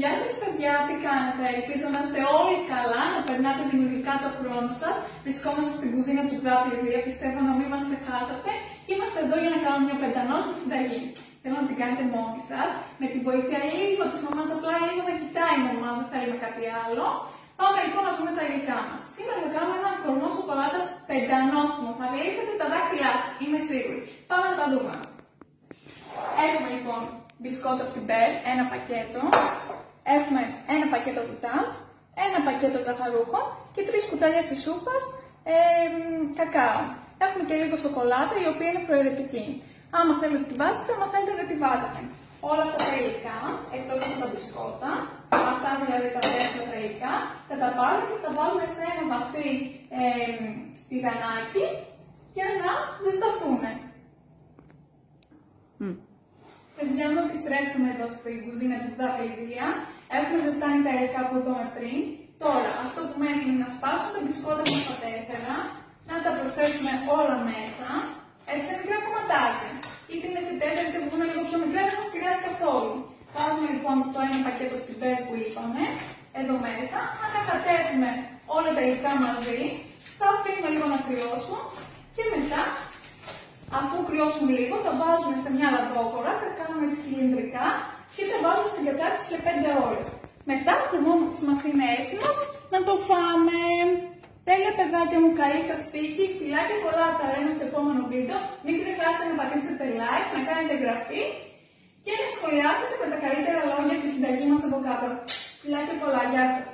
Γεια σας παιδιά, τι κάνετε? Ελπίζω να είστε όλοι καλά, να περνάτε δημιουργικά το χρόνο σας. Βρισκόμαστε στην κουζίνα του WD, πιστεύω να μην μας ξεχάσατε και είμαστε εδώ για να κάνουμε μια πεντανόστιμη συνταγή. Θέλω να την κάνετε μόνοι σας, με τη βοήθεια λίγο της μαμάς, απλά λίγο να κοιτάει η μαμά, δεν θέλουμε κάτι άλλο. Πάμε λοιπόν να δούμε τα υλικά μας. Σήμερα θα κάνουμε ένα κορμό σοκολάτας πεντανόστιμο. Θα γλύφετε τα δάχτυλά σας, είμαι σίγουρη. Πάμε να τα δούμε. Έχουμε λοιπόν μπισκότο από την Μπέρ, ένα πακέτο. Έχουμε ένα πακέτο κουτά, ένα πακέτο ζαχαρούχων και 3 κουτάλια σούπας κακάο. Έχουμε και λίγο σοκολάτα, η οποία είναι προαιρετική. Άμα θέλετε τη βάζετε, άμα θέλετε δεν τη βάζετε. Όλα αυτά τα υλικά, εκτός από τα μπισκότα, αυτά δηλαδή τα δεύτερα τα υλικά, θα τα πάρουμε και θα τα βάλουμε σε ένα βαθύ τηγανάκι για να ζεσταθούν. Παιδιά, να επιστρέψουμε εδώ στην κουζίνα του Δαπαιδία. Έχουμε ζεστάνει τα υλικά που είπαμε πριν. Τώρα, αυτό που μένει είναι να σπάσουμε τα μπισκότα μας στα 4, να τα προσθέσουμε όλα μέσα, έτσι σε μικρά κομματάκια. Είτε είναι σε 4, είτε βγουν λίγο πιο μικρά, δεν μας πειράζει καθόλου. Βάζουμε λοιπόν το ένα πακέτο στην Μπέρ που είπαμε, εδώ μέσα, ανακατεύουμε όλα τα υλικά μαζί, τα αφήνουμε λίγο να κρυώσουν και μετά, αφού κρυώσουν λίγο, τα βάζουμε σε μια λαδόκορα, τα κάνουμε έτσι κυλινδρικά και τα βάζουμε στην κατάρτιση για 5 ώρες. Μετά ο κορμός μας είναι έτοιμος να το φάμε. Τέλεια παιδάκια μου, καλή σας τύχη, φιλάκια πολλά, τα λέμε στο επόμενο βίντεο. Μην ξεχάσετε να πατήσετε like, να κάνετε εγγραφή και να σχολιάσετε με τα καλύτερα λόγια τη συνταγή μας από κάτω. Φιλάκια πολλά, γεια σας.